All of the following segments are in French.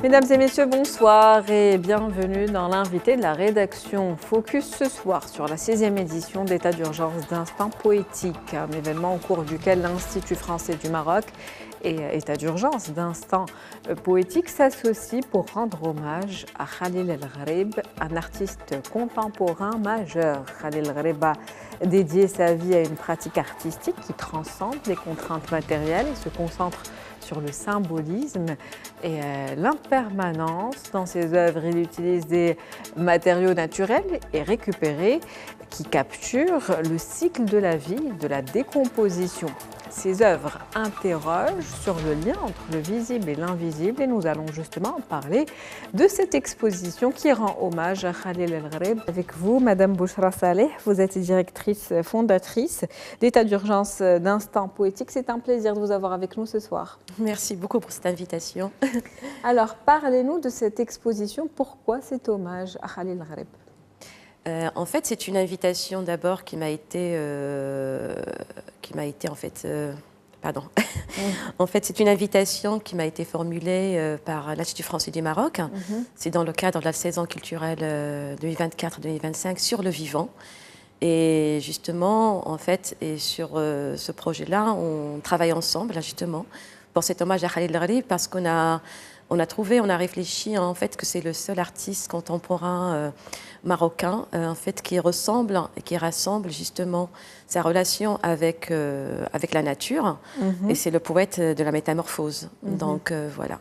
Mesdames et messieurs, bonsoir et bienvenue dans l'invité de la rédaction. Focus ce soir sur la 6e édition d'État d'urgence d'Instant Poétique, un événement au cours duquel l'Institut français du Maroc et État d'urgence d'Instant Poétique s'associent pour rendre hommage à Khalil El Gharib, un artiste contemporain majeur. Khalil El Gharib a dédié sa vie à une pratique artistique qui transcende les contraintes matérielles et se concentre sur le symbolisme et l'impermanence. Dans ses œuvres, il utilise des matériaux naturels et récupérés qui capturent le cycle de la vie, de la décomposition. Ces œuvres interrogent sur le lien entre le visible et l'invisible et nous allons justement parler de cette exposition qui rend hommage à Khalil El Gharib. Avec vous, Madame Bouchra Saleh, vous êtes directrice fondatrice d'État d'urgence d'Instant Poétique. C'est un plaisir de vous avoir avec nous ce soir. Merci beaucoup pour cette invitation. Alors, parlez-nous de cette exposition. Pourquoi cet hommage à Khalil El Gharib ? En fait, c'est une invitation d'abord qui m'a été pardon. En fait, c'est une invitation qui m'a été formulée par l'Institut français du Maroc. C'est dans le cadre de la saison culturelle 2024-2025 sur le vivant. Et justement, en fait, et sur ce projet-là, on travaille ensemble, justement, pour cet hommage à Khalil El Gharib, parce qu'on a réfléchi en fait que c'est le seul artiste contemporain marocain en fait qui ressemble et qui rassemble justement sa relation avec la nature. Et c'est le poète de la métamorphose. Donc voilà.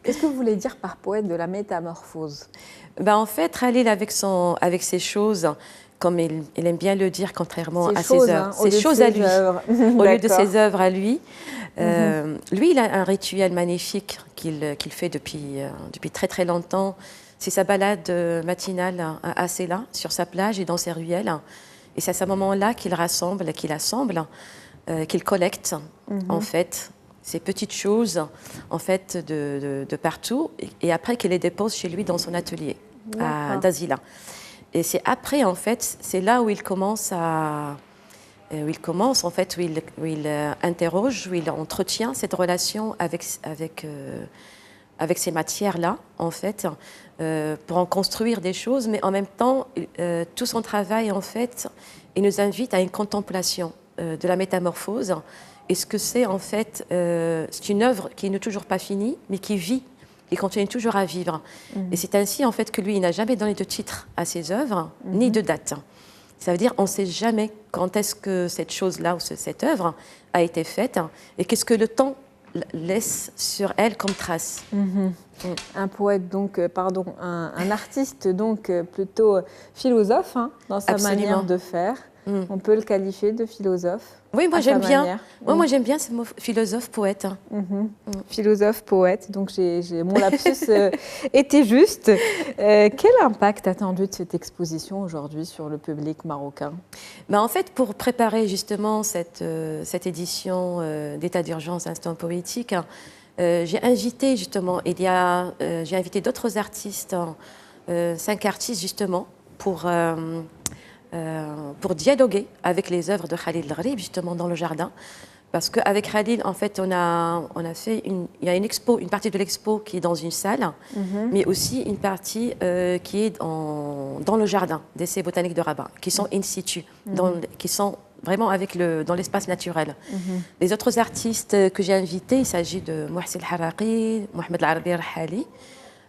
Qu'est-ce que vous voulez dire par poète de la métamorphose ? En fait, Khalil avec ses choses, comme il aime bien le dire, contrairement à ses œuvres, ses choses à lui, au lieu de ses œuvres à lui. Lui, il a un rituel magnifique qu'il fait depuis très très longtemps. C'est sa balade matinale à Sela, sur sa plage et dans ses ruelles. Et c'est à ce moment-là qu'il rassemble, qu'il collecte en fait ces petites choses en fait de partout, et après qu'il les dépose chez lui dans son atelier d'Azila. Et c'est après en fait, c'est là où il commence en fait, où il interroge, où il entretient cette relation avec ces matières-là, en fait, pour en construire des choses, mais en même temps, tout son travail, en fait, il nous invite à une contemplation de la métamorphose. Et ce que c'est, en fait, c'est une œuvre qui n'est toujours pas finie, mais qui vit, et continue toujours à vivre. Et c'est ainsi, en fait, que lui, il n'a jamais donné de titre à ses œuvres, ni de date. Ça veut dire qu'on ne sait jamais quand est-ce que cette chose-là ou cette œuvre a été faite et qu'est-ce que le temps laisse sur elle comme trace. Un poète, donc, un artiste, donc, plutôt philosophe dans sa manière de faire. On peut le qualifier de philosophe. Oui, moi j'aime bien. Moi j'aime bien ce mot philosophe-poète. Philosophe-poète, donc mon lapsus était juste. Quel impact attendu de cette exposition aujourd'hui sur le public marocain ? En fait, pour préparer justement cette édition d'État d'urgence Instant Poétique, j'ai invité justement, j'ai invité d'autres artistes, 5 artistes justement, pour dialoguer avec les œuvres de Khalil El Gharib, justement dans le jardin. Parce qu'avec Khalil, en fait, on a fait il y a une partie de l'expo qui est dans une salle, mais aussi une partie qui est dans le jardin d'essais botaniques de Rabat, qui sont in situ, qui sont vraiment dans l'espace naturel. Les autres artistes que j'ai invités, il s'agit de Mouhsin El Harraqi, Mohamed El Arabi Rahali,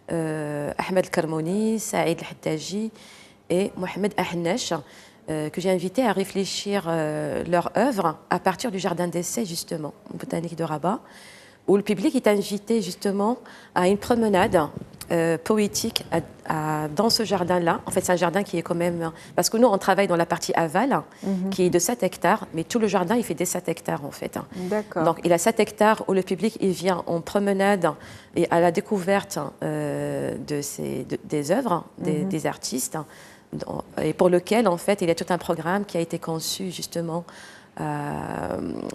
Ahmed El Karmouni, Saïd El Hattaji et Mohamed Ahnech, que j'ai invité à réfléchir leur œuvre à partir du jardin d'essai, justement, botanique de Rabat, où le public est invité justement à une promenade poétique dans ce jardin-là. En fait, c'est un jardin qui est quand même... Parce que nous, on travaille dans la partie aval, qui est de 7 hectares, mais tout le jardin, il fait des 7 hectares, en fait. D'accord. Donc, il a 7 hectares où le public, il vient en promenade et à la découverte des œuvres, des artistes, et pour lequel, en fait, il y a tout un programme qui a été conçu, justement,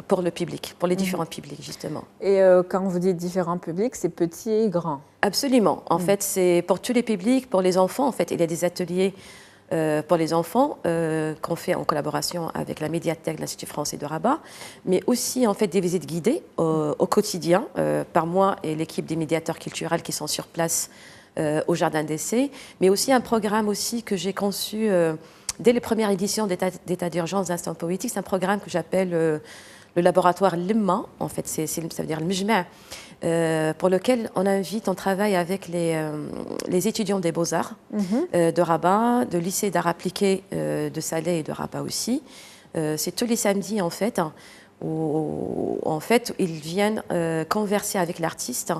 pour le public, pour les différents publics, justement. Et quand vous dites différents publics, c'est petit et grand ? Absolument. En fait, c'est pour tous les publics, pour les enfants, en fait. Il y a des ateliers pour les enfants qu'on fait en collaboration avec la médiathèque de l'Institut français de Rabat, mais aussi en fait des visites guidées au quotidien par moi et l'équipe des médiateurs culturels qui sont sur place au Jardin d'essai, mais aussi un programme aussi que j'ai conçu dès les premières éditions d'État d'urgence d'Instant Poétique. C'est un programme que j'appelle le laboratoire Limma, en fait, ça veut dire le Mjma', pour lequel on travaille avec les étudiants des Beaux-Arts de Rabat, de lycée d'art appliqué de Salé et de Rabat aussi. C'est tous les samedis, en fait, où ils viennent converser avec l'artiste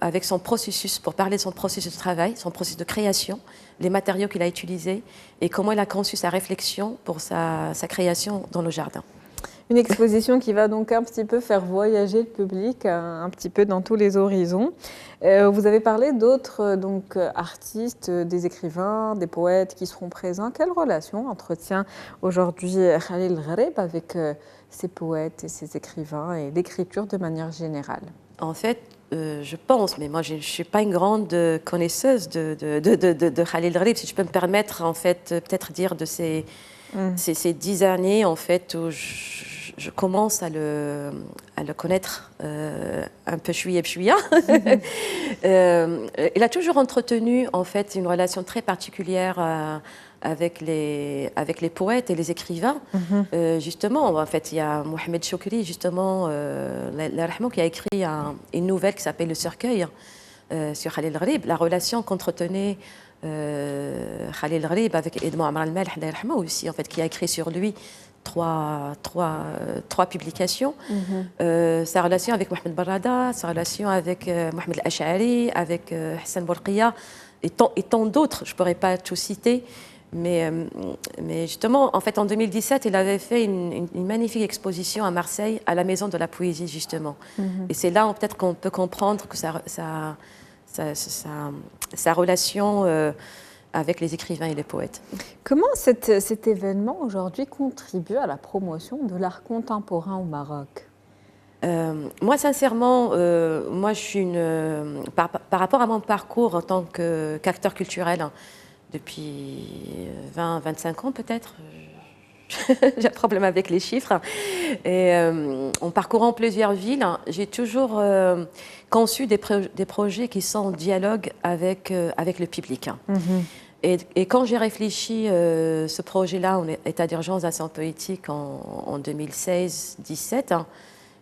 avec son processus, pour parler de son processus de travail, son processus de création, les matériaux qu'il a utilisés et comment il a conçu sa réflexion pour sa création dans le jardin. Une exposition qui va donc un petit peu faire voyager le public un petit peu dans tous les horizons. Vous avez parlé d'autres artistes, des écrivains, des poètes qui seront présents. Quelle relation entretient aujourd'hui Khalil Gharib avec ces poètes et ces écrivains et l'écriture de manière générale? En fait, je pense, mais moi je ne suis pas une grande connaisseuse de Khalil Gharib, si je peux me permettre, en fait, peut-être dire de ces 10 années en fait, où je commence à le connaître un peu chouïa. Il a toujours entretenu en fait une relation très particulière avec les poètes et les écrivains. Justement, en fait, il y a Mohamed Choukri, justement, qui a écrit une nouvelle qui s'appelle Le Cercueil sur Khalil Gharib. La relation qu'entretenait Khalil Gharib avec Edmond Amar al-Malh aussi, en fait, qui a écrit sur lui trois publications. Sa relation avec Mohamed Barrada, sa relation avec Mohamed Al-Ash'ari, avec Hassan Bourqiya et tant d'autres. Je ne pourrais pas tout citer. Mais justement, en fait, en 2017, il avait fait une magnifique exposition à Marseille, à la Maison de la Poésie, justement. Et c'est là, peut-être, qu'on peut comprendre que sa relation avec les écrivains et les poètes. Comment cet événement, aujourd'hui, contribue à la promotion de l'art contemporain au Maroc ? Moi, sincèrement, moi, je suis par rapport à mon parcours en tant qu'acteur culturel, depuis 20-25 ans peut-être. J'ai un problème avec les chiffres. Et en parcourant plusieurs villes, j'ai toujours conçu des projets qui sont en dialogue avec le public. Et quand j'ai réfléchi ce projet-là, en état d'urgence d'Instant Poétique en 2016-17,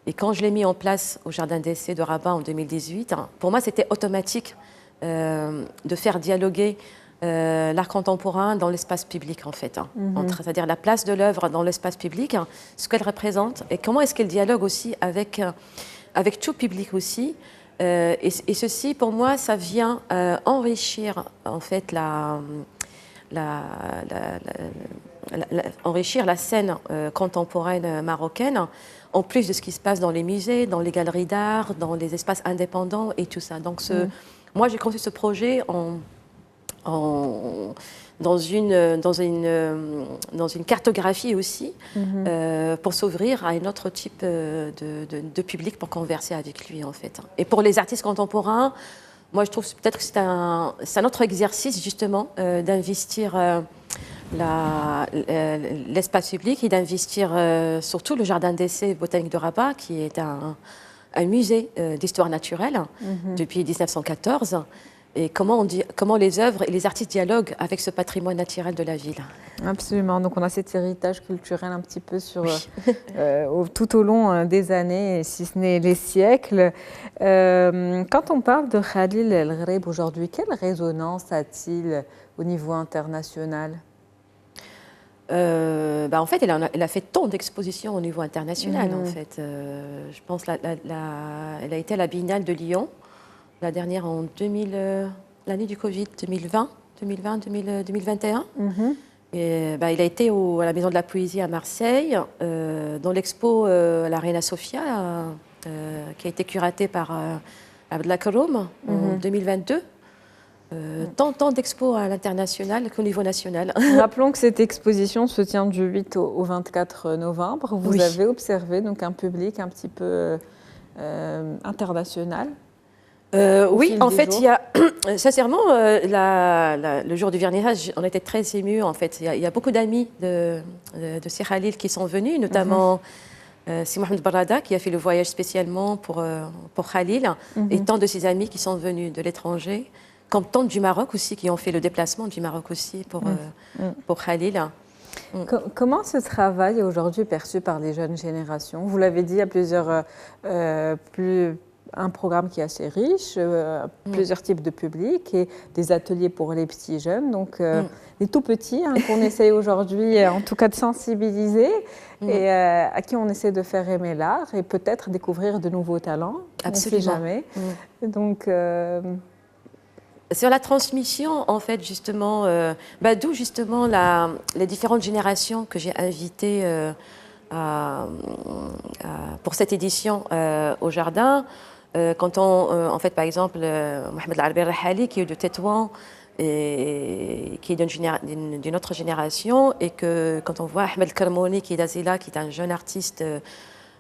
et quand je l'ai mis en place au Jardin d'essai de Rabat en 2018, pour moi c'était automatique de faire dialoguer l'art contemporain dans l'espace public, en fait. C'est-à-dire la place de l'œuvre dans l'espace public, ce qu'elle représente, et comment est-ce qu'elle dialogue aussi avec tout public aussi. Et ceci, pour moi, ça vient enrichir, en fait, enrichir la scène contemporaine marocaine, en plus de ce qui se passe dans les musées, dans les galeries d'art, dans les espaces indépendants et tout ça. Donc, moi, j'ai conçu ce projet dans une cartographie aussi, pour s'ouvrir à un autre type de public pour converser avec lui, en fait. Et pour les artistes contemporains, moi je trouve peut-être que c'est un autre exercice justement d'investir l'espace public et d'investir surtout le Jardin d'essai botanique de Rabat, qui est un musée d'histoire naturelle depuis 1914. Et comment les œuvres et les artistes dialoguent avec ce patrimoine naturel de la ville. Absolument. Donc on a cet héritage culturel un petit peu tout au long des années, si ce n'est les siècles. Quand on parle de Khalil El-Gharib aujourd'hui, quelle résonance a-t-il au niveau international ? En fait, elle a fait tant d'expositions au niveau international. En fait, je pense elle a été à la Biennale de Lyon. La dernière en l'année du Covid, 2021. Et, il a été à la Maison de la Poésie à Marseille, dans l'expo à la Reina Sofia, qui a été curatée par Abdellah Karoum en 2022. Tant d'expos à l'international qu'au niveau national. Rappelons que cette exposition se tient du 8 au 24 novembre. Vous avez observé donc un public un petit peu international. Oui, en fait, il y a sincèrement le jour du vernissage, on était très émus. En fait, il y a beaucoup d'amis de Sir Khalil qui sont venus, notamment Si Mohamed Barada qui a fait le voyage spécialement pour Khalil, et tant de ses amis qui sont venus de l'étranger, comme tant du Maroc aussi qui ont fait le déplacement du Maroc aussi pour Khalil. Comment ce travail est aujourd'hui perçu par les jeunes générations? Vous l'avez dit, il y a un programme qui est assez riche, plusieurs types de publics et des ateliers pour les petits jeunes, donc les tout petits qu'on essaye aujourd'hui en tout cas de sensibiliser et à qui on essaie de faire aimer l'art et peut-être découvrir de nouveaux talents. Absolument. On ne sait jamais. Donc, sur la transmission, en fait, justement, d'où justement les différentes générations que j'ai invitées pour cette édition au Jardin. Quand en fait, par exemple, Mohamed Al-Arabi Rahali, qui est de Tétouan, et qui est d'une autre génération, et que quand on voit Ahmed Karmouni, qui est d'Azila, qui est un jeune artiste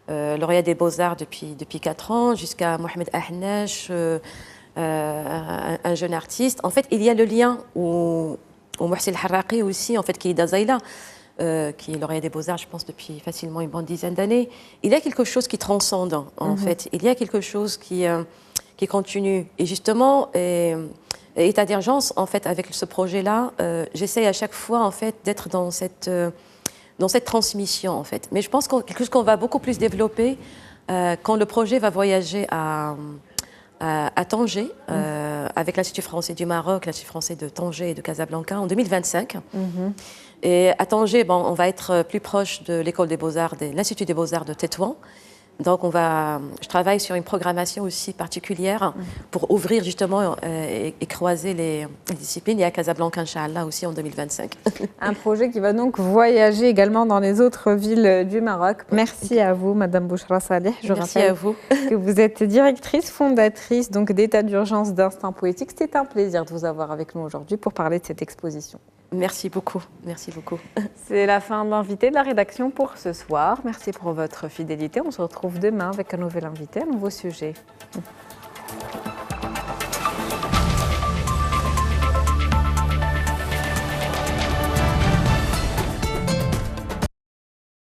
lauréat des Beaux-Arts depuis 4 ans, jusqu'à Mohamed Ahnesh, un jeune artiste. En fait, il y a le lien au Mohsin Harraqi aussi, en fait, qui est d'Azila, qui est lauréat des Beaux-Arts, je pense, depuis facilement une bonne dizaine d'années. Il y a quelque chose qui transcende, en fait. Il y a quelque chose qui continue. Et justement, État d'urgence, en fait, avec ce projet-là, j'essaie à chaque fois, en fait, d'être dans cette transmission, en fait. Mais je pense quelque chose qu'on va beaucoup plus développer quand le projet va voyager à Tanger, avec l'Institut français du Maroc, l'Institut français de Tanger et de Casablanca en 2025. Et à Tanger, on va être plus proche de l'école des Beaux-Arts, de l'Institut des Beaux-Arts de Tétouan. Donc je travaille sur une programmation aussi particulière pour ouvrir justement et croiser les disciplines. Et à Casablanca, Inch'Allah, aussi en 2025. Un projet qui va donc voyager également dans les autres villes du Maroc. Merci à vous, Madame Bouchra Saleh. Je rappelle à vous. Que vous êtes directrice, fondatrice donc d'État d'urgence d'Instant Poétique. C'était un plaisir de vous avoir avec nous aujourd'hui pour parler de cette exposition. Merci beaucoup. Merci beaucoup. C'est la fin de l'invité de la rédaction pour ce soir. Merci pour votre fidélité. On se retrouve demain avec un nouvel invité, un nouveau sujet.